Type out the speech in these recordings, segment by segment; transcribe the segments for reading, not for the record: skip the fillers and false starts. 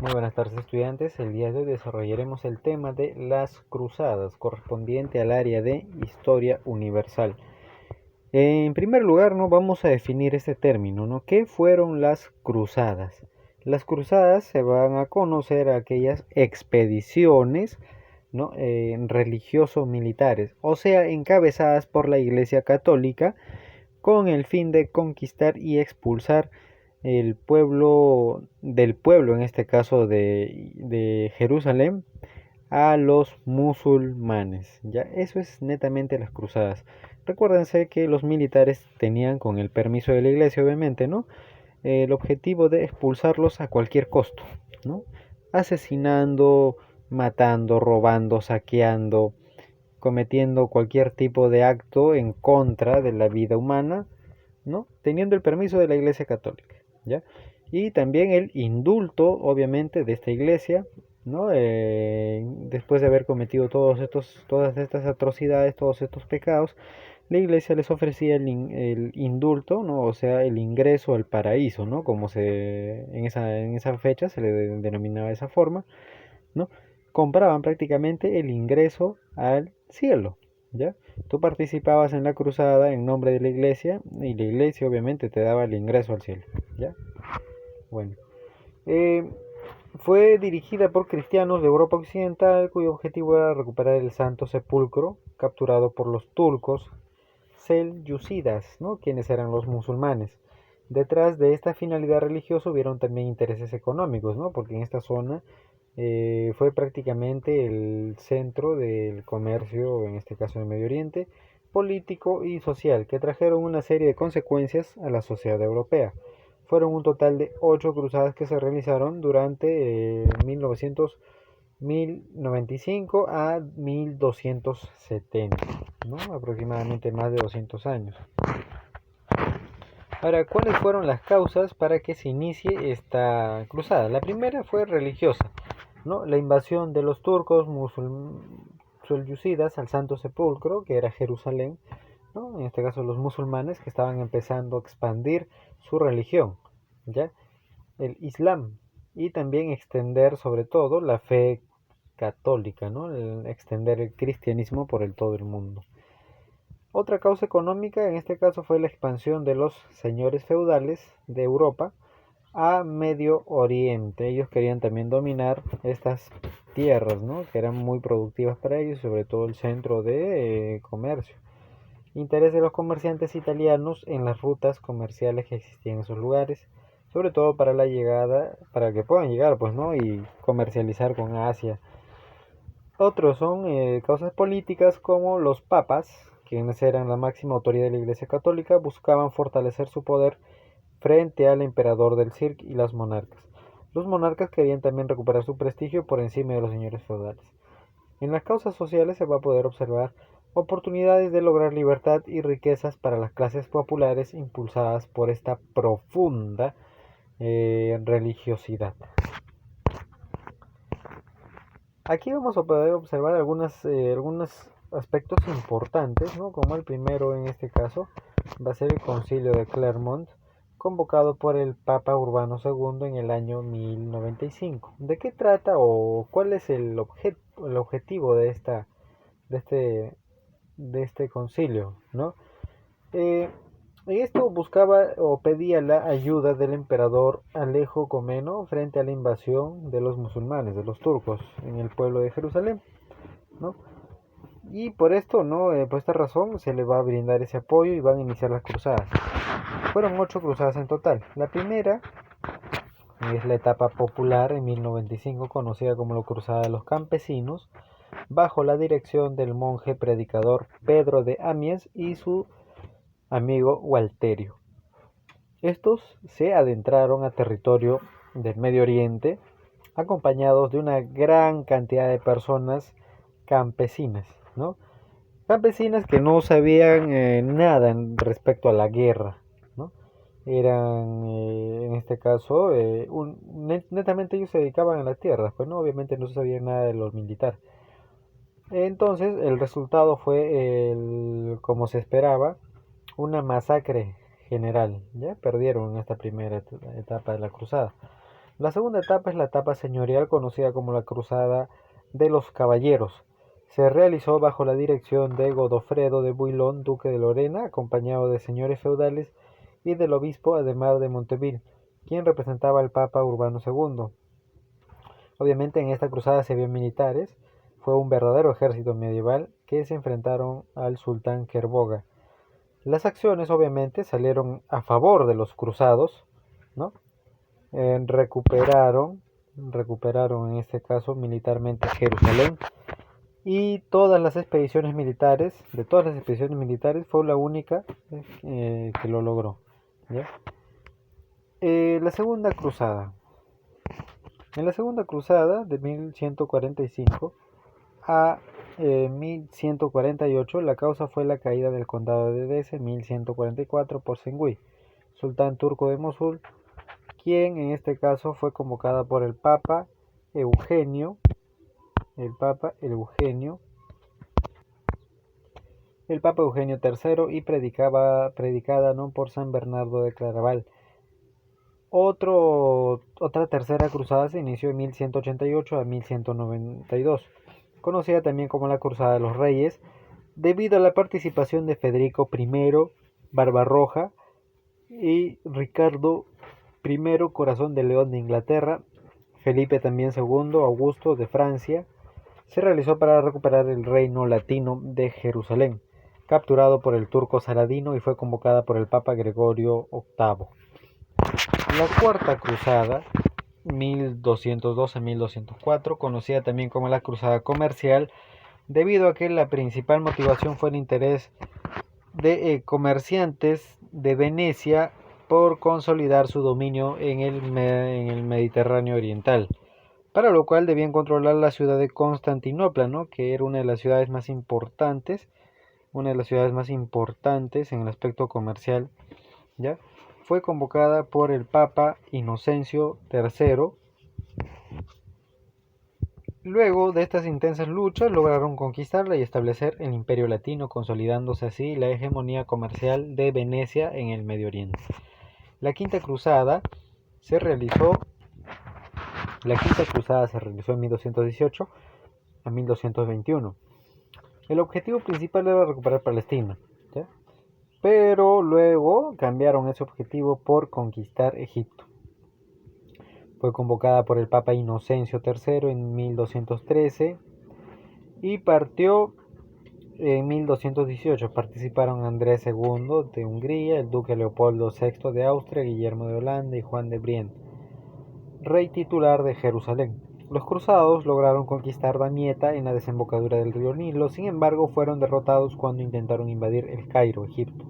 Muy buenas tardes, estudiantes. El día de hoy desarrollaremos el tema de las cruzadas correspondiente al área de historia universal. En primer lugar, ¿no? Vamos a definir este término, ¿no? ¿Qué fueron las cruzadas? Las cruzadas se van a conocer aquellas expediciones, ¿no? Religioso-militares, o sea, encabezadas por la Iglesia Católica con el fin de conquistar y expulsar el pueblo del pueblo, en este caso de Jerusalén, a los musulmanes. Ya, eso es netamente las cruzadas. Recuérdense que los militares tenían, con el permiso de la iglesia, obviamente, ¿no? El objetivo de expulsarlos a cualquier costo, ¿no? Asesinando, matando, robando, saqueando, cometiendo cualquier tipo de acto en contra de la vida humana, ¿no? Teniendo el permiso de la Iglesia Católica, ¿ya? Y también el indulto, obviamente, de esta iglesia, ¿no? Después de haber cometido todas estas atrocidades, todos estos pecados, la iglesia les ofrecía el indulto, ¿no? O sea, el ingreso al paraíso, ¿no? Como en esa fecha se le denominaba de esa forma, ¿no? Compraban prácticamente el ingreso al cielo, ¿ya? Tú participabas en la cruzada en nombre de la iglesia y la iglesia obviamente te daba el ingreso al cielo, ¿ya? Bueno, eh, fue dirigida por cristianos de Europa Occidental cuyo objetivo era recuperar el Santo Sepulcro capturado por los turcos selyúcidas, ¿no? Quienes eran los musulmanes. Detrás de esta finalidad religiosa hubieron también intereses económicos, ¿no? Porque en esta zona fue prácticamente el centro del comercio, en este caso en Medio Oriente, político y social, que trajeron una serie de consecuencias a la sociedad europea. Fueron un total de 8 cruzadas que se realizaron durante 1095 a 1270, ¿no? Aproximadamente más de 200 años. Ahora, ¿cuáles fueron las causas para que se inicie esta cruzada? La primera fue religiosa, ¿no? La invasión de los turcos selyúcidas al Santo Sepulcro, que era Jerusalén, ¿no? En este caso los musulmanes que estaban empezando a expandir su religión, ¿ya? El Islam, y también extender sobre todo la fe católica, ¿no? Extender el cristianismo por todo el mundo. Otra causa económica en este caso fue la expansión de los señores feudales de Europa a Medio Oriente. Ellos querían también dominar estas tierras, ¿no? Que eran muy productivas para ellos, sobre todo el centro de comercio. Interés de los comerciantes italianos en las rutas comerciales que existían en esos lugares, sobre todo para la llegada, para que puedan llegar, pues, ¿no? Y comercializar con Asia. Otros son causas políticas como los papas, quienes eran la máxima autoridad de la Iglesia Católica, buscaban fortalecer su poder frente al emperador del circo y las monarcas. Los monarcas querían también recuperar su prestigio por encima de los señores feudales. En las causas sociales se va a poder observar oportunidades de lograr libertad y riquezas para las clases populares impulsadas por esta profunda religiosidad. Aquí vamos a poder observar algunos aspectos importantes, ¿no? Como el primero en este caso va a ser el concilio de Clermont, convocado por el Papa Urbano II en el año 1095. ¿De qué trata o cuál es el objetivo de, este, de este concilio, ¿no? Eh, Esto buscaba o pedía la ayuda del emperador Alejo Comeno frente a la invasión de los musulmanes, de los turcos, en el pueblo de Jerusalén, ¿no? Y por esto, ¿no? Por esta razón se le va a brindar ese apoyo y van a iniciar las cruzadas. Fueron 8 cruzadas en total. La primera es la etapa popular en 1095, conocida como la Cruzada de los Campesinos, bajo la dirección del monje predicador Pedro de Amiens y su amigo Walterio. Estos se adentraron a territorio del Medio Oriente acompañados de una gran cantidad de personas campesinas, ¿no? Campesinas que no sabían nada respecto a la guerra, ¿no? Eran, en este caso, netamente ellos se dedicaban a la tierra, pues no, obviamente no sabían nada de lo militar. Entonces, el resultado fue, como se esperaba, una masacre general. Ya perdieron en esta primera etapa de la cruzada. La segunda etapa es la etapa señorial conocida como la Cruzada de los Caballeros. Se realizó bajo la dirección de Godofredo de Bouillon, duque de Lorena, acompañado de señores feudales y del obispo Adhemar de Monteville, quien representaba al Papa Urbano II. Obviamente en esta cruzada se vio militares, fue un verdadero ejército medieval que se enfrentaron al sultán Kerboga. Las acciones obviamente salieron a favor de los cruzados, ¿no? Recuperaron en este caso militarmente Jerusalén y de todas las expediciones militares fue la única que lo logró. ¿Ya? La segunda cruzada. En la segunda cruzada de 1145 a 1148 la causa fue la caída del condado de Edesa en 1144 por Senguy, sultán turco de Mosul, quien en este caso fue convocada por el Papa Eugenio, III y predicada ¿no? por San Bernardo de Claraval. Otra tercera cruzada se inició en 1188 a 1192, conocida también como la Cruzada de los Reyes, debido a la participación de Federico I Barbarroja y Ricardo I Corazón de León de Inglaterra, Felipe también II Augusto de Francia. Se realizó para recuperar el reino latino de Jerusalén, capturado por el turco Saladino y fue convocada por el Papa Gregorio VIII. La Cuarta Cruzada, 1202 a 1204, conocida también como la Cruzada Comercial, debido a que la principal motivación fue el interés de comerciantes de Venecia por consolidar su dominio en el Mediterráneo oriental, para lo cual debían controlar la ciudad de Constantinopla, ¿no? Que era una de las ciudades más importantes en el aspecto comercial, ¿ya? Fue convocada por el Papa Inocencio III. Luego de estas intensas luchas lograron conquistarla y establecer el Imperio Latino, consolidándose así la hegemonía comercial de Venecia en el Medio Oriente. La Quinta Cruzada se realizó en 1218 a 1221. El objetivo principal era recuperar Palestina, ¿ya? Pero luego cambiaron ese objetivo por conquistar Egipto. Fue convocada por el Papa Inocencio III en 1213 y partió en 1218. Participaron Andrés II de Hungría, el duque Leopoldo VI de Austria, Guillermo de Holanda y Juan de Brienne, rey titular de Jerusalén. Los cruzados lograron conquistar Damieta en la desembocadura del río Nilo, sin embargo fueron derrotados cuando intentaron invadir el Cairo, Egipto,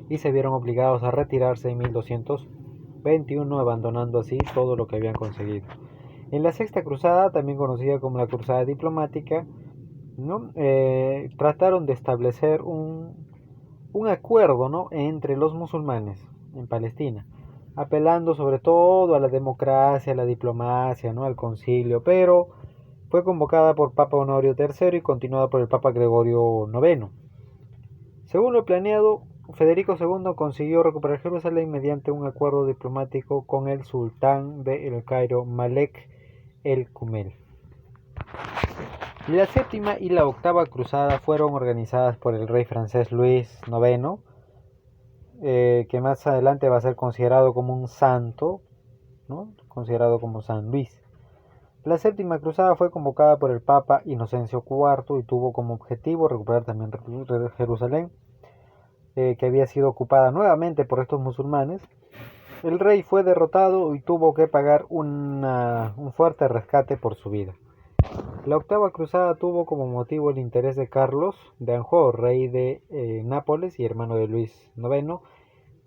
y se vieron obligados a retirarse en 1221, abandonando así todo lo que habían conseguido. En la Sexta Cruzada, también conocida como la Cruzada Diplomática, ¿no? Trataron de establecer un acuerdo, ¿no? entre los musulmanes en Palestina, apelando sobre todo a la democracia, a la diplomacia, ¿no? al concilio, pero fue convocada por Papa Honorio III y continuada por el Papa Gregorio IX. Según lo planeado, Federico II consiguió recuperar Jerusalén mediante un acuerdo diplomático con el sultán de El Cairo, Malek el-Kumel. La séptima y la octava cruzada fueron organizadas por el rey francés Luis IX, que más adelante va a ser considerado como un santo, ¿no? Considerado como San Luis. La séptima cruzada fue convocada por el Papa Inocencio IV y tuvo como objetivo recuperar también Jerusalén, que había sido ocupada nuevamente por estos musulmanes. El rey fue derrotado y tuvo que pagar un fuerte rescate por su vida. La octava cruzada tuvo como motivo el interés de Carlos de Anjou, rey de Nápoles y hermano de Luis IX,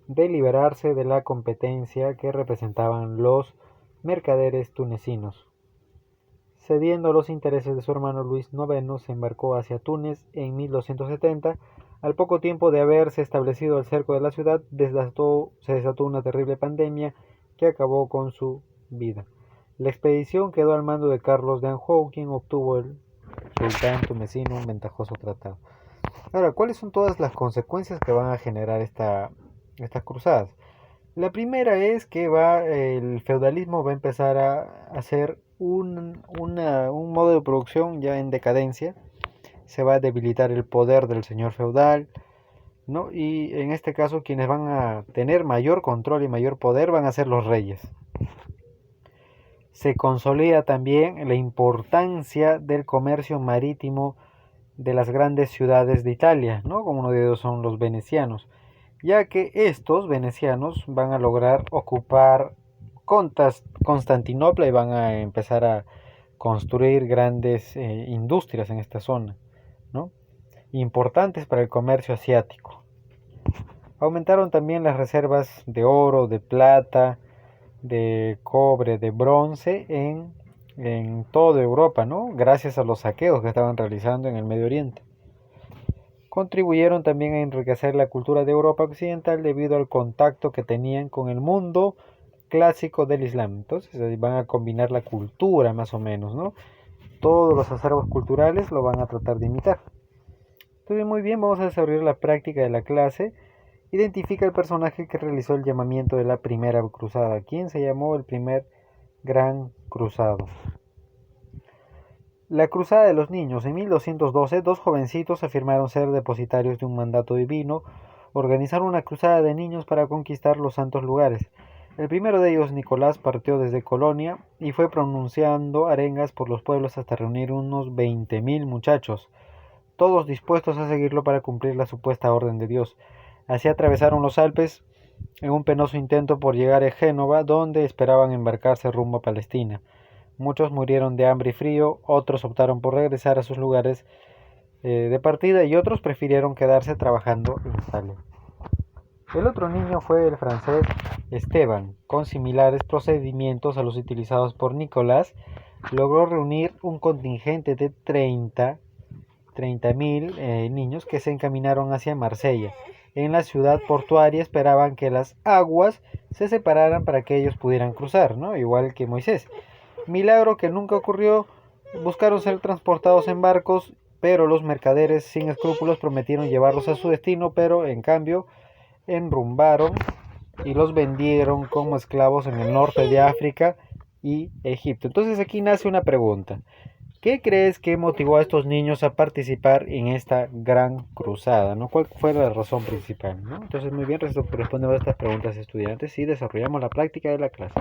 de liberarse de la competencia que representaban los mercaderes tunecinos. Cediendo a los intereses de su hermano Luis IX, se embarcó hacia Túnez en 1270. Al poco tiempo de haberse establecido el cerco de la ciudad, se desató una terrible pandemia que acabó con su vida. La expedición quedó al mando de Carlos de Anjou, quien obtuvo el sultán tunecino un ventajoso tratado. Ahora, ¿cuáles son todas las consecuencias que van a generar estas cruzadas? La primera es que el feudalismo va a empezar a hacer un modo de producción ya en decadencia. Se va a debilitar el poder del señor feudal, ¿no? Y en este caso quienes van a tener mayor control y mayor poder van a ser los reyes. Se consolida también la importancia del comercio marítimo de las grandes ciudades de Italia, ¿no? Como uno de ellos son los venecianos, ya que estos venecianos van a lograr ocupar Constantinopla y van a empezar a construir grandes industrias en esta zona, ¿no? Importantes para el comercio asiático. Aumentaron también las reservas de oro, de plata, de cobre, de bronce en toda Europa, ¿no? Gracias a los saqueos que estaban realizando en el Medio Oriente. Contribuyeron también a enriquecer la cultura de Europa occidental debido al contacto que tenían con el mundo clásico del Islam. Entonces van a combinar la cultura más o menos, ¿no? Todos los acervos culturales lo van a tratar de imitar. Entonces muy bien, vamos a desarrollar la práctica de la clase. Identifica el personaje que realizó el llamamiento de la primera cruzada. ¿Quién se llamó el primer gran cruzado? La Cruzada de los Niños. En 1212, dos jovencitos afirmaron ser depositarios de un mandato divino. Organizaron una cruzada de niños para conquistar los santos lugares. El primero de ellos, Nicolás, partió desde Colonia y fue pronunciando arengas por los pueblos hasta reunir unos 20.000 muchachos, todos dispuestos a seguirlo para cumplir la supuesta orden de Dios. Así atravesaron los Alpes en un penoso intento por llegar a Génova, donde esperaban embarcarse rumbo a Palestina. Muchos murieron de hambre y frío, otros optaron por regresar a sus lugares de partida y otros prefirieron quedarse trabajando en Italia. El otro niño fue el francés Esteban. Con similares procedimientos a los utilizados por Nicolás, logró reunir un contingente de 30.000 niños que se encaminaron hacia Marsella. En la ciudad portuaria esperaban que las aguas se separaran para que ellos pudieran cruzar, ¿no? Igual que Moisés. Milagro que nunca ocurrió. Buscaron ser transportados en barcos, pero los mercaderes sin escrúpulos prometieron llevarlos a su destino, pero en cambio enrumbaron y los vendieron como esclavos en el norte de África y Egipto. Entonces aquí nace una pregunta. ¿Qué crees que motivó a estos niños a participar en esta gran cruzada, ¿no? ¿Cuál fue la razón principal, ¿no? Entonces, muy bien, respondemos a estas preguntas, estudiantes, y desarrollamos la práctica de la clase.